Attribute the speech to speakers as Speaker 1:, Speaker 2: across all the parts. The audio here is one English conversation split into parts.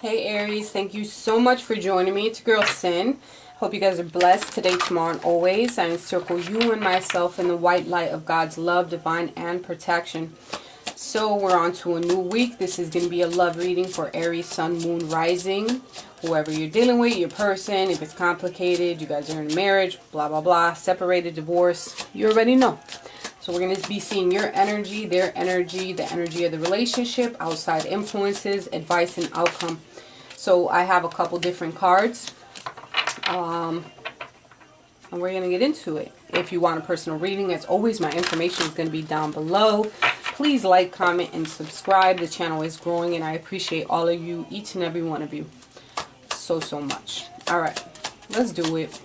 Speaker 1: Hey Aries, thank you so much for joining me. It's Girl Sin. Hope you guys are blessed today, tomorrow, and always. I encircle you and myself in the white light of God's love, divine, and protection. So we're on to a new week. This is going to be a love reading for Aries, Sun, Moon, Rising. Whoever you're dealing with, your person, if it's complicated, you guys are in a marriage, blah, blah, blah, separated, divorce, you already know. So we're going to be seeing your energy, their energy, the energy of the relationship, outside influences, advice, and outcome. So I have a couple different cards, and we're going to get into it. If you want a personal reading, as always, my information is going to be down below. Please like, comment, and subscribe. The channel is growing, and I appreciate all of you, each and every one of you, so much. All right, let's do it.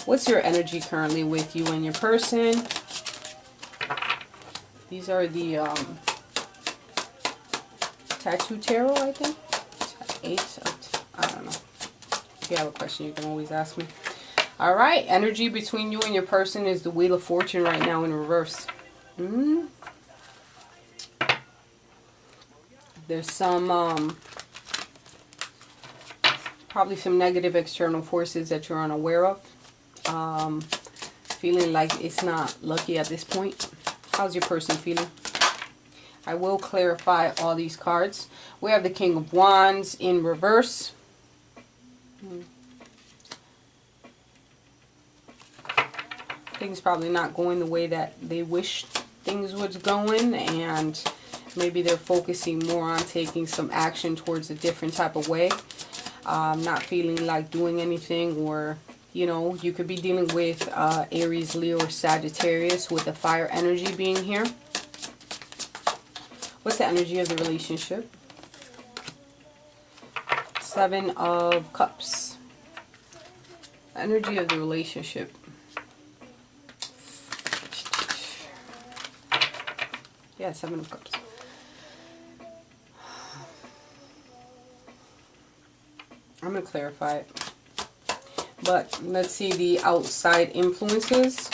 Speaker 1: What's your energy currently with you and your person? These are the Tattoo Tarot, I think. 8. I don't know. If you have a question, you can always ask me. All right, energy between you and your person is the Wheel of Fortune right now in reverse. There's some, probably some negative external forces that you're unaware of. Feeling like it's not lucky at this point. How's your person feeling? I will clarify all these cards. We have the King of Wands in reverse. Things probably not going the way that they wish things was going, and maybe they're focusing more on taking some action towards a different type of way. Not feeling like doing anything, or you know, you could be dealing with Aries, Leo, or Sagittarius with the fire energy being here. What's the energy of the relationship? 7 of Cups. Energy of the relationship. Yeah, 7 of Cups. I'm going to clarify it. But let's see the outside influences.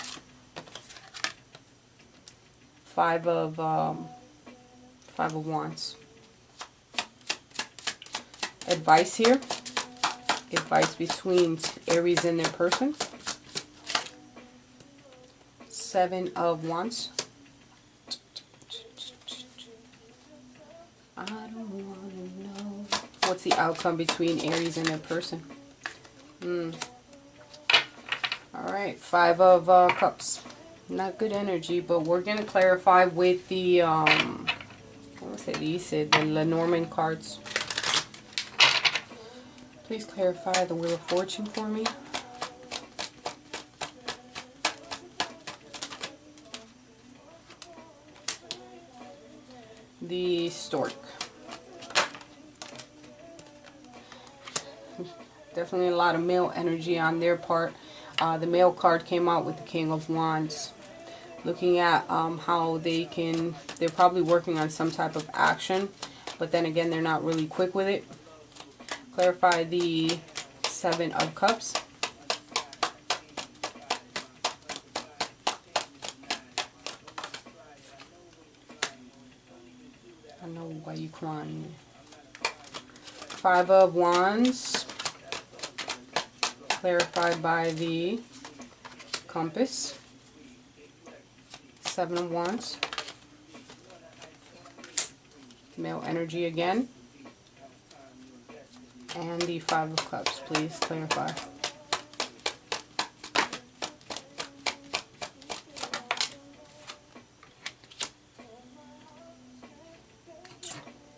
Speaker 1: 5 of Wands. Advice here. Advice between Aries and their person. 7 of Wands. I don't want to know. What's the outcome between Aries and their person? Alright, 5 of Cups. Not good energy, but we're going to clarify with the, what was it? These said the Lenormand cards. Please clarify the Wheel of Fortune for me. The Stork. Definitely a lot of male energy on their part. The male card came out with the King of Wands. Looking at how they're probably working on some type of action, but then again, they're not really quick with it. Clarify the 7 of Cups. I know why you crying. 5 of Wands. Clarified by the Compass. 7 of Wands. Male energy again. And the 5 of Cups, please clarify.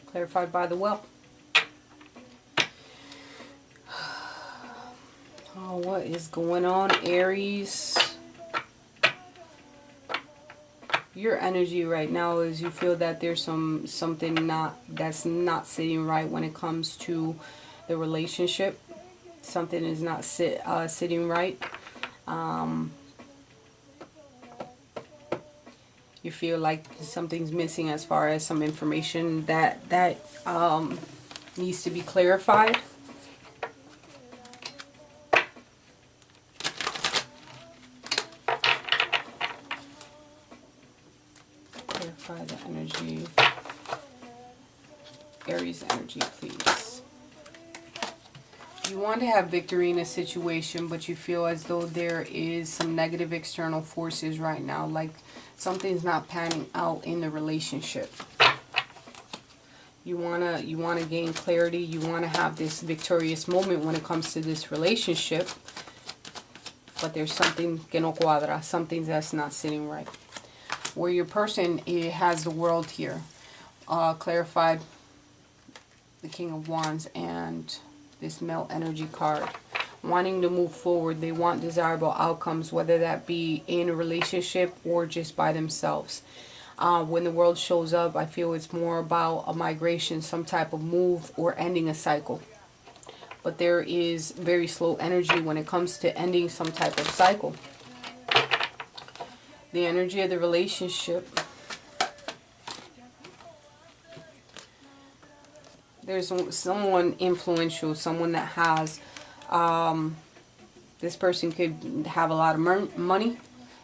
Speaker 1: Clarified by the Well. Oh, what is going on, Aries? Your energy right now is you feel that there's something that's not sitting right when it comes to the relationship. Something is not sitting right. You feel like something's missing as far as some information that needs to be clarified. Clarify the energy. Aries energy, please. You want to have victory in a situation, but you feel as though there is some negative external forces right now, like something's not panning out in the relationship. You wanna gain clarity. You want to have this victorious moment when it comes to this relationship, but there's something que no cuadra, something that's not sitting right. Where your person has the world here, clarified, the King of Wands, and this male energy card. Wanting to move forward, they want desirable outcomes, whether that be in a relationship or just by themselves. When the world shows up, I feel it's more about a migration, some type of move, or ending a cycle. But there is very slow energy when it comes to ending some type of cycle. The energy of the relationship. There's someone influential, someone that has, this person could have a lot of money.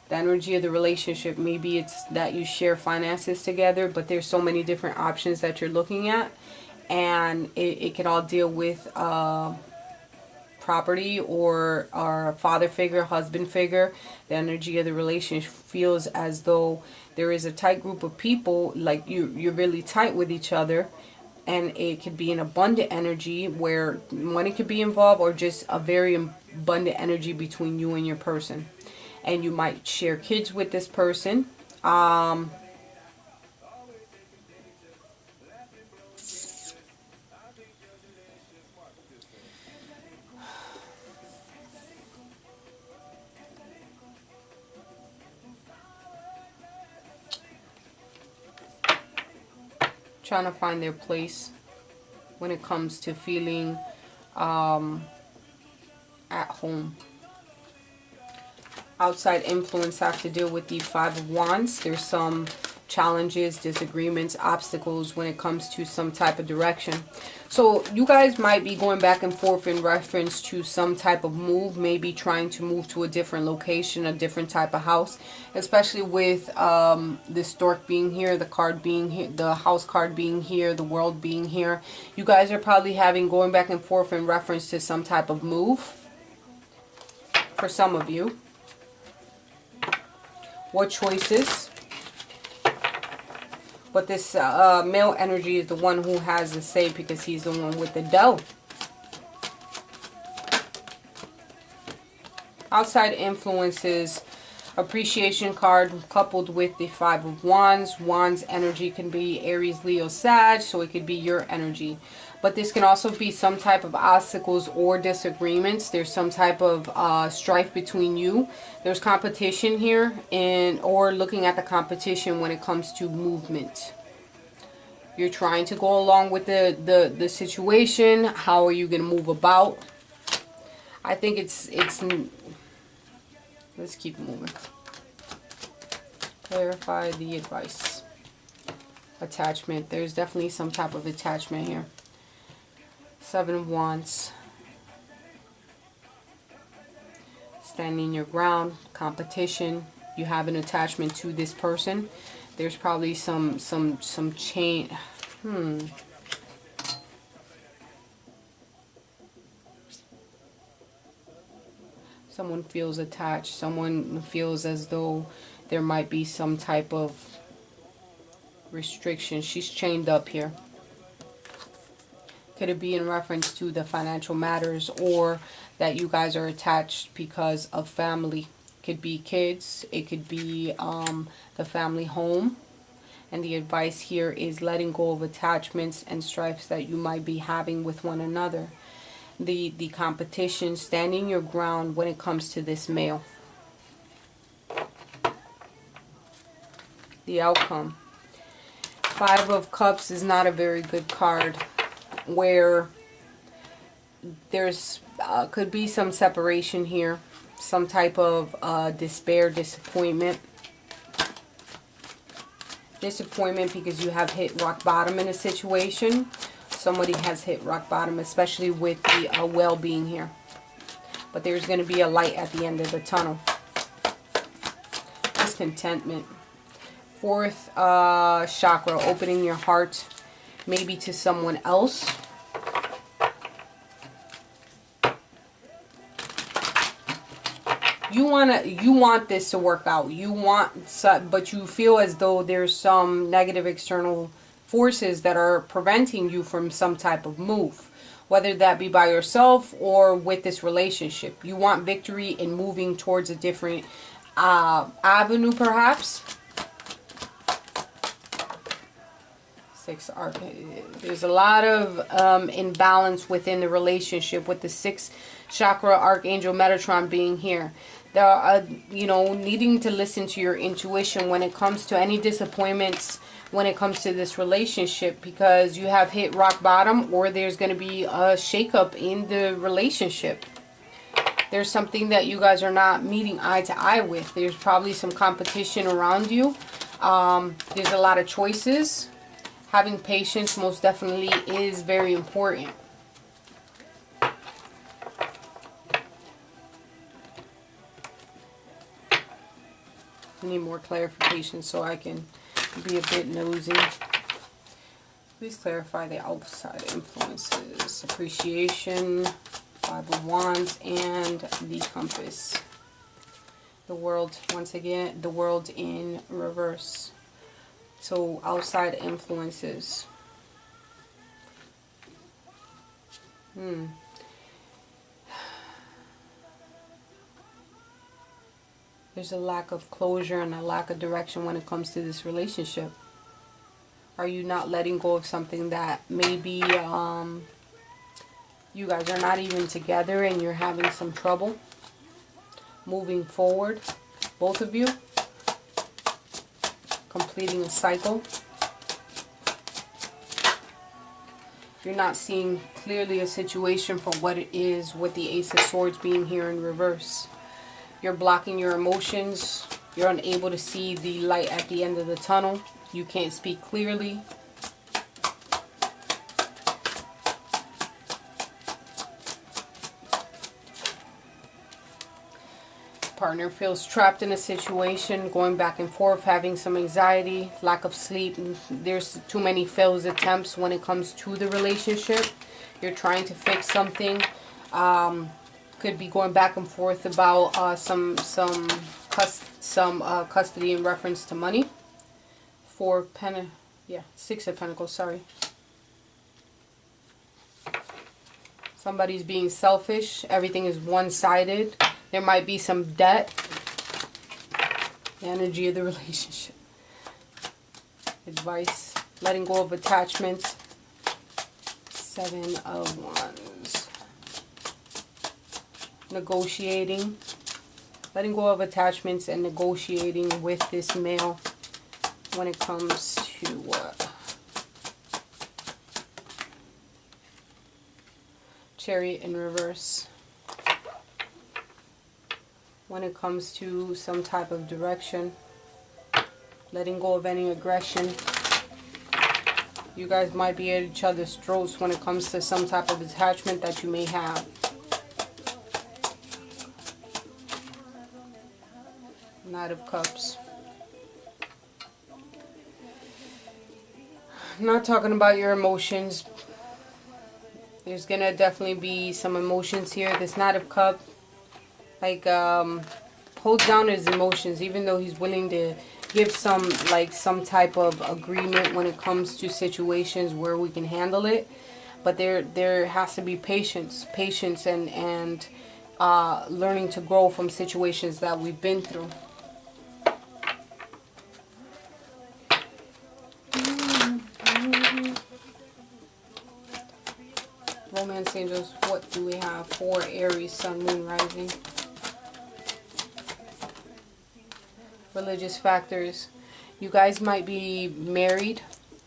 Speaker 1: The energy of the relationship, maybe it's that you share finances together, but there's so many different options that you're looking at. And it can all deal with property or father figure, husband figure. The energy of the relationship feels as though there is a tight group of people, like you're really tight with each other. And it could be an abundant energy where money could be involved, or just a very abundant energy between you and your person. And you might share kids with this person. Trying to find their place when it comes to feeling at home. Outside influence have to deal with the Five of Wands. There's some challenges, disagreements, obstacles when it comes to some type of direction. So you guys might be going back and forth in reference to some type of move, maybe trying to move to a different location, a different type of house, especially with this stork being here, the card being here, the house card being here, the world being here. You guys are probably going back and forth in reference to some type of move for some of you. What choices? But this male energy is the one who has the say, because he's the one with the dough. Outside influences, appreciation card coupled with the Five of Wands. Wands energy can be Aries, Leo, Sag, so it could be your energy. But this can also be some type of obstacles or disagreements. There's some type of strife between you. There's competition here, or looking at the competition when it comes to movement. You're trying to go along with the situation. How are you going to move about? I think it's let's keep moving. Clarify the advice. Attachment. There's definitely some type of attachment here. Seven of Wands. Standing your ground. Competition. You have an attachment to this person. There's probably some change. Someone feels attached. Someone feels as though there might be some type of restriction. She's chained up here. Could it be in reference to the financial matters, or that you guys are attached because of family? Could be kids. It could be the family home. And the advice here is letting go of attachments and strifes that you might be having with one another. The competition, standing your ground when it comes to this male. The outcome. Five of Cups is not a very good card, where there's could be some separation here, some type of despair, disappointment because you have hit rock bottom in a situation. Somebody has hit rock bottom, especially with the well-being here, but there's going to be a light at the end of the tunnel. Discontentment. Fourth chakra, opening your heart maybe to someone else. you want this to work out. But you feel as though there's some negative external forces that are preventing you from some type of move, whether that be by yourself or with this relationship. You want victory in moving towards a different avenue, perhaps. Six arc. There's a lot of imbalance within the relationship with the sixth chakra archangel Metatron being here. There are, needing to listen to your intuition when it comes to any disappointments when it comes to this relationship, because you have hit rock bottom, or there's going to be a shakeup in the relationship. There's something that you guys are not meeting eye to eye with. There's probably some competition around you. There's a lot of choices. Having patience most definitely is very important. I need more clarification so I can be a bit nosy. Please clarify the outside influences. Appreciation, Five of Wands, and the Compass. The World, once again, the World in reverse. So outside influences. There's a lack of closure and a lack of direction when it comes to this relationship. Are you not letting go of something that maybe you guys are not even together and you're having some trouble moving forward, both of you, completing a cycle? You're not seeing clearly a situation for what it is, with the Ace of Swords being here in reverse. You're blocking your emotions. You're unable to see the light at the end of the tunnel. You can't speak clearly. Partner feels trapped in a situation, going back and forth, having some anxiety, lack of sleep. There's too many failed attempts when it comes to the relationship. You're trying to fix something. Could be going back and forth about some custody in reference to money. Six of Pentacles, sorry. Somebody's being selfish. Everything is one-sided. There might be some debt. The energy of the relationship. Advice. Letting go of attachments. Seven of Wands. Negotiating. Letting go of attachments and negotiating with this male when it comes to Chariot in reverse. When it comes to some type of direction, letting go of any aggression. You guys might be at each other's throats when it comes to some type of attachment that you may have. Knight of Cups. I'm not talking about your emotions. There's gonna definitely be some emotions here. This Knight of Cups, holds down his emotions, even though he's willing to give some type of agreement when it comes to situations where we can handle it. But there has to be patience and learning to grow from situations that we've been through. Romance angels, what do we have for Aries, Sun, Moon, Rising? Religious factors. You guys might be married.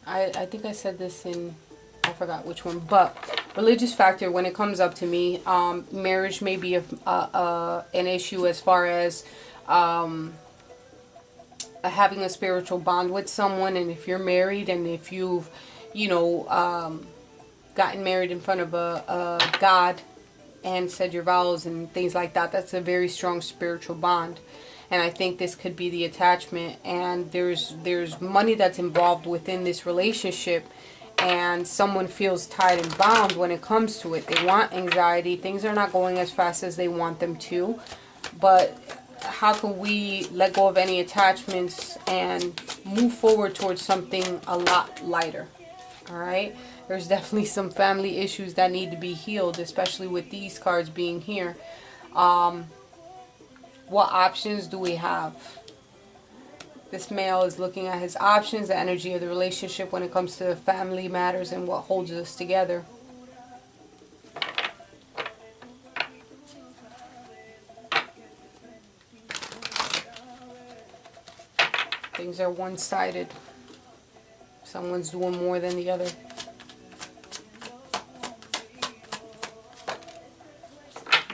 Speaker 1: I think I said this in, I forgot which one, but religious factor, when it comes up to me, marriage may be an issue as far as having a spiritual bond with someone. And if you're married and if you've gotten married in front of a God and said your vows and things like that, that's a very strong spiritual bond. And I think this could be the attachment. And there's money that's involved within this relationship, and someone feels tied and bound when it comes to it. They want anxiety. Things are not going as fast as they want them to. But how can we let go of any attachments and move forward towards something a lot lighter? All right. There's definitely some family issues that need to be healed, especially with these cards being here. What options do we have? This male is looking at his options, the energy of the relationship when it comes to family matters and what holds us together. Things are one-sided. Someone's doing more than the other.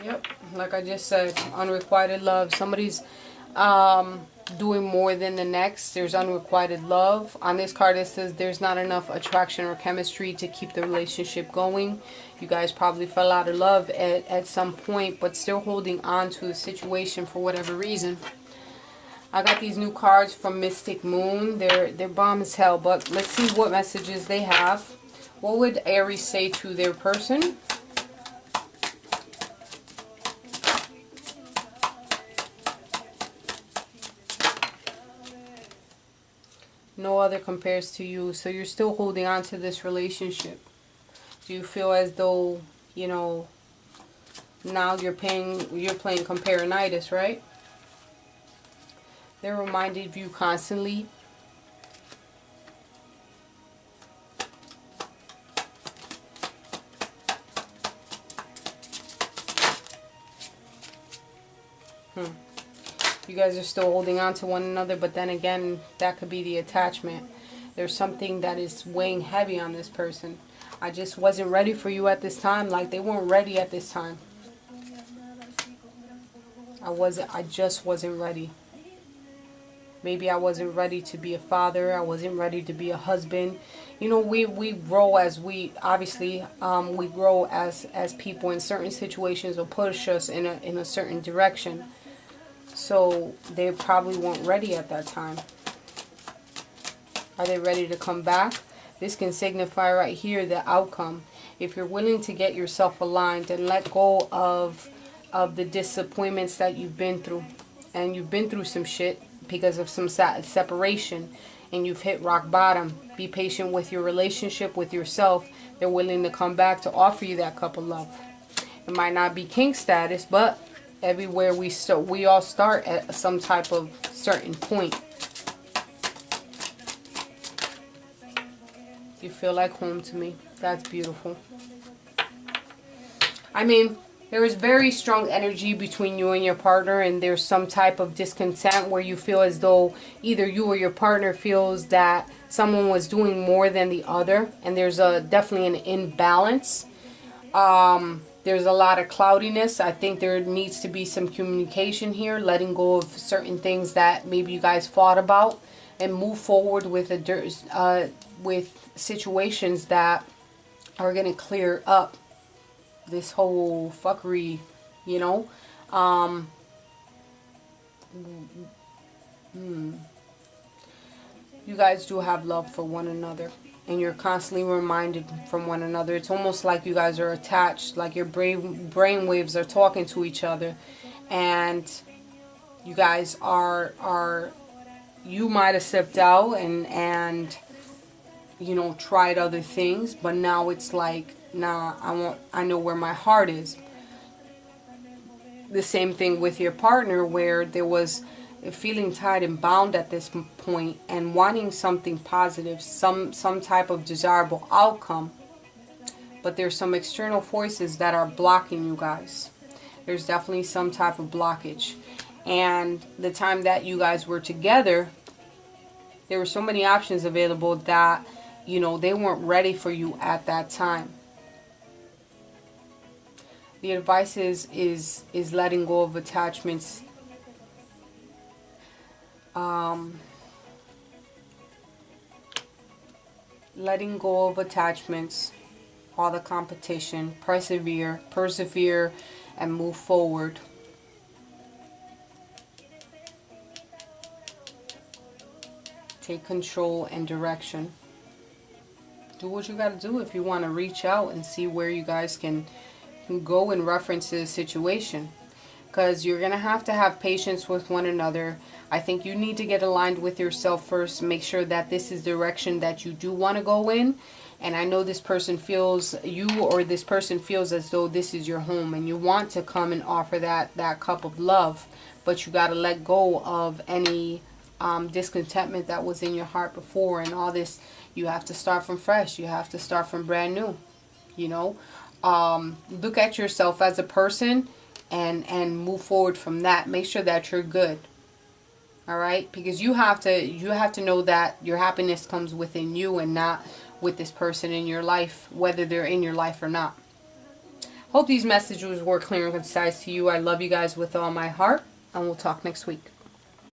Speaker 1: Yep, like I just said, unrequited love. Somebody's doing more than the next. There's unrequited love. On this card it says there's not enough attraction or chemistry to keep the relationship going. You guys probably fell out of love at some point, but still holding on to the situation for whatever reason. I got these new cards from Mystic Moon. They're bomb as hell, but let's see what messages they have. What would Aries say to their person? No other compares to you. So you're still holding on to this relationship. Do you feel as though, you know, now you're playing comparinitis, right? They're reminded of you constantly. You guys are still holding on to one another, but then again, that could be the attachment. There's something that is weighing heavy on this person. I just wasn't ready for you at this time, like they weren't ready at this time. I just wasn't ready. Maybe I wasn't ready to be a father. I wasn't ready to be a husband. You know, we grow as we grow as people, in certain situations will push us in a certain direction. So they probably weren't ready at that time. Are they ready to come back? This can signify right here the outcome. If you're willing to get yourself aligned and let go of the disappointments that you've been through, and you've been through some shit because of some separation, and you've hit rock bottom. Be patient with your relationship with yourself. They're willing to come back to offer you that cup of love. It might not be king status, but everywhere we all start at some type of certain point. You feel like home to me. That's beautiful. I mean, there is very strong energy between you and your partner, and there's some type of discontent where you feel as though either you or your partner feels that someone was doing more than the other, and there's definitely an imbalance. There's a lot of cloudiness. I think there needs to be some communication here, letting go of certain things that maybe you guys fought about, and move forward with with situations that are going to clear up this whole fuckery, you know. You guys do have love for one another, and you're constantly reminded from one another. It's almost like you guys are attached, like your brain waves are talking to each other, and you guys are you might have stepped out and you know, tried other things, but now it's like, nah, I know where my heart is. The same thing with your partner, where there was feeling tied and bound at this point and wanting something positive, some type of desirable outcome, but there's some external forces that are blocking you guys. There's definitely some type of blockage. And the time that you guys were together, there were so many options available that, you know, they weren't ready for you at that time. The advice is letting go of attachments. Letting go of attachments, all the competition, persevere, and move forward. Take control and direction. Do what you got to do if you want to reach out and see where you guys can go in reference to the situation. because you're going to have patience with one another. I think you need to get aligned with yourself first. Make sure that this is the direction that you do want to go in. And I know this person feels, you or this person feels as though this is your home and you want to come and offer that cup of love. But you got to let go of any discontentment that was in your heart before and all this. You have to start from fresh. You have to start from brand new. You know, look at yourself as a person and move forward from that. Make sure that you're good. All right, because you have to know that your happiness comes within you and not with this person in your life, whether they're in your life or not. Hope these messages were clear and concise to you. I love you guys with all my heart, and we'll talk next week.